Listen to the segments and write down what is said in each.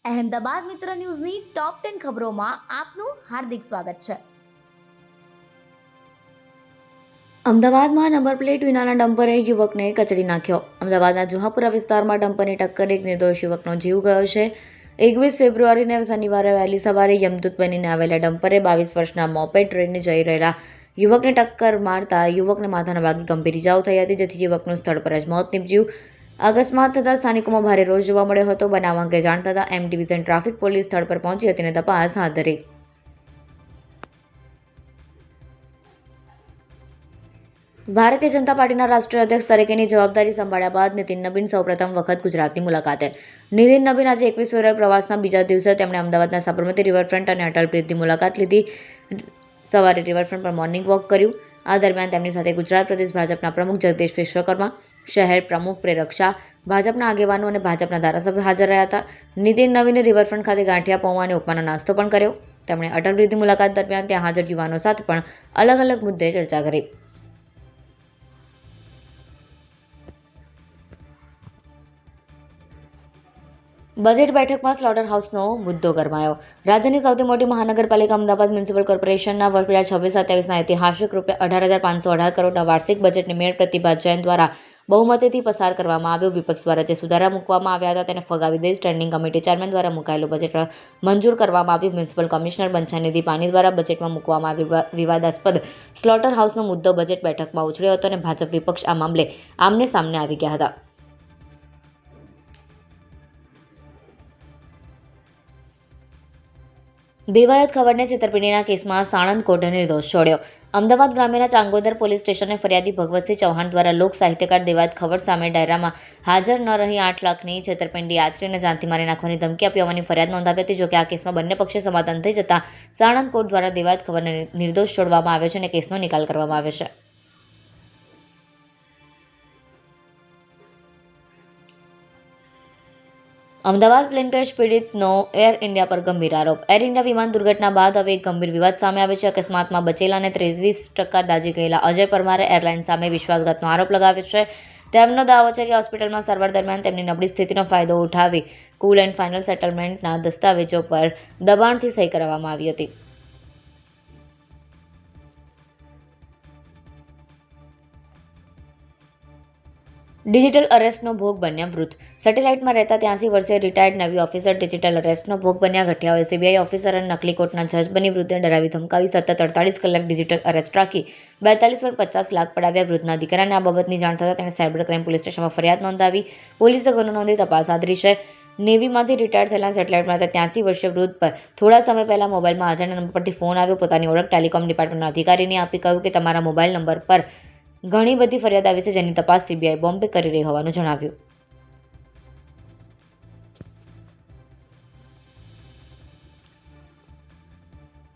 અહેમદાબાદ મિત્ર ન્યૂઝની ટોપ 10 ખબરોમાં આપનું હાર્દિક સ્વાગત છે. અમદાવાદમાં નંબર પ્લેટ વિનાના ડમ્પરે યુવકને કચડી નાખ્યો. અમદાવાદના જુહાપુરા વિસ્તારમાં ડમ્પરની ટક્કરે એક નિર્દોષ યુવકનો જીવ ગયો છે. 21 ફેબ્રુઆરીને શનિવારે વહેલી સવારે યમદૂત બનીને આવેલા ડમ્પરે 22 વર્ષના મોપેડ લઈને જઈ રહેલા યુવકને ટક્કર મારતા યુવકને માથાના ભાગે ગંભીર ઇજાઓ થઈ હતી, જેથી યુવકનું સ્થળ પર જ મોત નીપજ્યું. અકસ્માત થતાં સ્થાનિકોમાં ભારે રોષ જોવા મળ્યો હતો. બનાવ અંગે જાણ થતાં એમ ડિવિઝન ટ્રાફિક પોલીસ સ્થળ પર પહોંચી હતી અને તપાસ હાથ ધરી. ભારતીય જનતા પાર્ટીના રાષ્ટ્રીય અધ્યક્ષ તરીકેની જવાબદારી સંભાળ્યા બાદ નીતિન નબીન સૌપ્રથમ વખત ગુજરાતની મુલાકાતે. નીતિન નબીન આજે 21 ફેબ્રુઆરી પ્રવાસના બીજા દિવસે તેમણે અમદાવાદના સાબરમતી રિવરફ્રન્ટ અને અટલ બ્રિજની મુલાકાત લીધી. સવારે રિવરફ્રન્ટ પર મોર્નિંગ વોક કર્યું. આ દરમિયાન તેમની સાથે ગુજરાત પ્રદેશ ભાજપના પ્રમુખ જગદીશ વિશ્વકર્મા, શહેર પ્રમુખ પ્રેરક શાહ, ભાજપના આગેવાનો અને ભાજપના ધારાસભ્યો હાજર રહ્યા હતા. નીતિન નવીને રિવરફ્રન્ટ ખાતે ગાંઠિયા, પૌવા અને ઉપમાનો નાસ્તો પણ કર્યો. તેમણે અટલ બ્રિજની મુલાકાત દરમિયાન ત્યાં હાજર યુવાનો સાથે પણ અલગ અલગ મુદ્દે ચર્ચા કરી. બજેટ બેઠકમાં સ્લોટર હાઉસનો મુદ્દો ગરમાયો. રાજ્યની સૌથી મોટી મહાનગરપાલિકા અમદાવાદ મ્યુનિસિપલ કોર્પોરેશનના વર્ષ 2026-27ના ઐતિહાસિક ₹18,518 કરોડના વાર્ષિક બજેટને મેયર પ્રતિભા જૈન દ્વારા બહુમતીથી પસાર કરવામાં આવ્યું. વિપક્ષ દ્વારા જે સુધારા મૂકવામાં આવ્યા હતા તેને ફગાવી દઈ સ્ટેન્ડિંગ કમિટી ચેરમેન દ્વારા મુકાયેલું બજેટ મંજૂર કરવામાં આવ્યું. મ્યુનિસિપલ કમિશનર બંછાનિધિ પાની દ્વારા બજેટમાં મૂકવામાં આવ્યું વિવાદાસ્પદ સ્લોટર હાઉસનો મુદ્દો બજેટ બેઠકમાં ઉછળ્યો હતો અને ભાજપ વિપક્ષ આ મામલે આમને સામને આવી ગયા હતા. દેવાયત ખબરને છેતરપિંડીના કેસમાં સાણંદ કોર્ટે નિર્દોષ છોડ્યો. અમદાવાદ ગ્રામ્યના ચાંગોદર પોલીસ સ્ટેશને ફરિયાદી ભગવતસિંહ ચૌહાણ દ્વારા લોક સાહિત્યકાર દેવાયત ખબર સામે ડાયરામાં હાજર ન રહી 8 લાખની છેતરપિંડી આચરીને જાનથી મારી નાખવાની ધમકી આપી હોવાની ફરિયાદ નોંધાવી હતી. જોકે આ કેસમાં બંને પક્ષે સમાધાન થઈ જતાં સાણંદ કોર્ટ દ્વારા દેવાયત ખબરને નિર્દોષ છોડવામાં આવ્યો છે અને કેસનો નિકાલ કરવામાં આવ્યો છે. અમદાવાદ પ્લેન ક્રેશ પીડિતનો એર ઇન્ડિયા પર ગંભીર આરોપ. એર ઇન્ડિયા વિમાન દુર્ઘટના બાદ હવે એક ગંભીર વિવાદ સામે આવ્યો છે. અકસ્માતમાં બચેલા અને 23% દાઝી ગયેલા અજય પરમારે એરલાઇન સામે વિશ્વાસઘાતનો આરોપ લગાવ્યો છે. તેમનો દાવો છે કે હોસ્પિટલમાં સારવાર દરમિયાન તેમની નબળી સ્થિતિનો ફાયદો ઉઠાવી કુલ એન્ડ ફાઇનલ સેટલમેન્ટના દસ્તાવેજો પર દબાણથી સહી કરવામાં આવી હતી. ડિજિટલ અરેસ્ટનો ભોગ બન્યા વૃદ્ધ. સેટેલાઇટમાં રહેતા 83 વર્ષીય રિટાયર્ડ નેવી ઓફિસર ડિજિટલ અરેસ્ટનો ભોગ બન્યા. ગઠિયાઓએ સીબીઆઈ ઓફિસર અને નકલી કોર્ટના જજ બની વૃદ્ધને ડરાવી ધમકાવી સતત 48 કલાક ડિજિટલ અરેસ્ટ રાખી 42.50 લાખ પડાવ્યા. વૃદ્ધના દીકરાને આ બાબતની જાણ થતાં તેણે સાયબર ક્રાઇમ પોલીસ સ્ટેશનમાં ફરિયાદ નોંધાવી. પોલીસે ગુનો નોંધી તપાસ હાથ ધરી છે. નેવીમાંથી રિટાયર થયેલા સેટેલાઇટમાં રહેતા 83 વર્ષીય વૃદ્ધ પર થોડા સમય પહેલા મોબાઈલમાં અજાણ્યા નંબર પરથી ફોન આવ્યો. પોતાની ઓળખ ટેલિકોમ ડિપાર્ટમેન્ટના અધિકારીને આપી કહ્યું કે તમારા મોબાઈલ નંબર પર ઘણી બધી ફરિયાદ આવી છે, જેની તપાસ સીબીઆઈ બોમ્બે કરી રહી હોવાનું જણાવ્યું.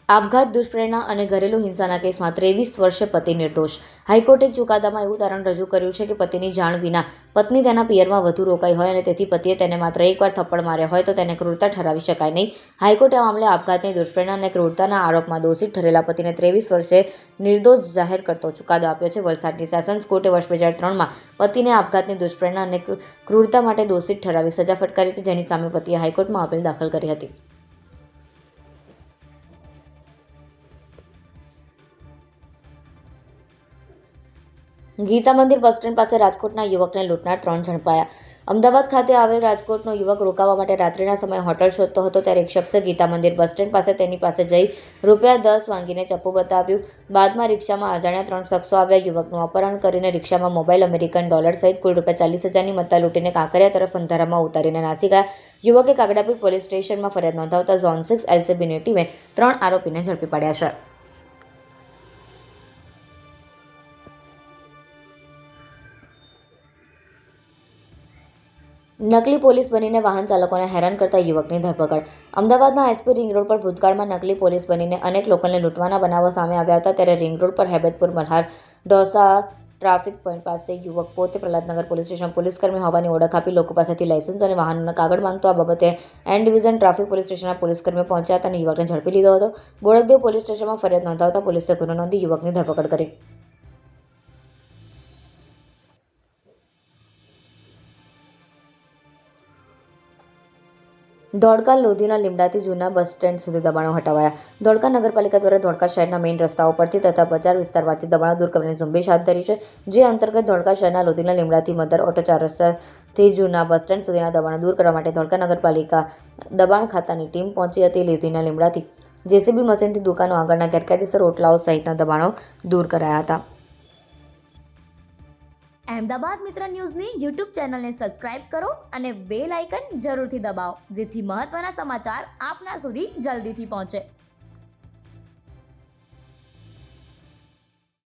આપઘાત, દુષ્પ્રેરણા અને ઘરેલુ હિંસાના કેસમાં 23 વર્ષીય પતિ નિર્દોષ. હાઈકોર્ટે એક ચુકાદામાં એવું તારણ રજૂ કર્યું છે કે પતિની જાણ વિના પત્ની તેના પિયરમાં વધુ રોકાઈ હોય અને તેથી પતિએ તેને માત્ર એકવાર થપ્પડ માર્યા હોય તો તેને ક્રૂરતા ઠરાવી શકાય નહીં. હાઈકોર્ટે આ મામલે આપઘાતની, દુષ્પ્રેરણા અને ક્રૂરતાના આરોપમાં દોષિત ઠરેલા પતિને 23 વર્ષે નિર્દોષ જાહેર કરતો ચુકાદો આપ્યો છે. વલસાડની સેશન્સ કોર્ટે વર્ષ 2003માં પતિને આપઘાતની, દુષ્પ્રેરણા અને ક્રૂરતા માટે દોષિત ઠરાવી સજા ફટકારી હતી, જેની સામે પતિએ હાઈકોર્ટમાં અપીલ દાખલ કરી હતી. ગીતા મંદિર બસ સ્ટેન્ડ પાસે રાજકોટના યુવકને લૂંટનાર 3 ઝડપાયા. અમદાવાદ ખાતે આવેલ રાજકોટનો યુવક રોકાવા માટે રાત્રિના સમયે હોટલ શોધતો હતો ત્યારે એક શખ્સે ગીતા મંદિર બસ સ્ટેન્ડ પાસે તેની પાસે જઈ ₹10 માંગીને ચપ્પુ બતાવ્યું. બાદમાં રિક્ષામાં અજાણ્યા 3 શખ્સો આવ્યા. યુવકનું અપહરણ કરીને રિક્ષામાં મોબાઈલ, અમેરિકન ડોલર સહિત કુલ ₹40,000ની મત્તા લૂંટીને કાંકરિયા તરફ અંધારામાં ઉતારીને નાસી ગયા. યુવકે કાગડાપીર પોલીસ સ્ટેશનમાં ફરિયાદ નોંધાવતા ઝોન 6 એલસીબીની ટીમે 3 આરોપીને ઝડપી પાડ્યા છે. નકલી પોલીસ બનીને વાહન ચાલકોને હેરાન કરતા યુવકની ધરપકડ. અમદાવાદના એસપી રિંગ રોડ પર ભૂતકાળમાં નકલી પોલીસ બનીને અનેક લોકોને લૂંટવાના બનાવો સામે આવ્યા હતા. ત્યારે રિંગ રોડ પર હેબતપુર, મલ્હાર, ઢોસા ટ્રાફિક પોઈન્ટ પાસે યુવક પોતે પ્રહલાદનગર પોલીસ સ્ટેશન પોલીસકર્મી હોવાની ઓળખ આપી લોકો પાસેથી લાયસન્સ અને વાહનોના કાગળ માંગતો. આ બાબતે એન ડિવિઝન ટ્રાફિક પોલીસ સ્ટેશનના પોલીસકર્મીઓ પહોંચ્યા હતા અને યુવકને ઝડપી લીધો હતો. બોડકદેવ પોલીસ સ્ટેશનમાં ફરિયાદ નોંધાવતા પોલીસે ગુનો નોંધી યુવકની ધરપકડ કરી. ધોળકા લોધીના લીમડાથી જૂના બસ સ્ટેન્ડ સુધી દબાણો હટાવાયા. ધોળકા નગરપાલિકા દ્વારા ધોળકા શહેરના મેઇન રસ્તાઓ પરથી તથા બજાર વિસ્તારમાંથી દબાણો દૂર કરવાની ઝુંબેશ હાથ ધરી છે. જે અંતર્ગત ધોળકા શહેરના લોધીના લીમડાથી મધર ઓટો 4 રસ્તાથી જૂના બસ સ્ટેન્ડ સુધીના દબાણો દૂર કરવા માટે ધોળકા નગરપાલિકા દબાણ ખાતાની ટીમ પહોંચી હતી. લોધીના લીમડાથી જેસીબી મશીનથી દુકાનો આગળના ગેરકાયદેસર ઓટલાઓ સહિતના દબાણો દૂર કરાયા હતા. અહેમદાબાદ મિત્ર ન્યૂઝની યુટ્યુબ ચેનલને સબસ્ક્રાઇબ કરો અને બેલ આઇકન જરૂરથી દબાવો જેથી મહત્ત્વના સમાચાર આપના સુધી જલ્દીથી પહોંચે.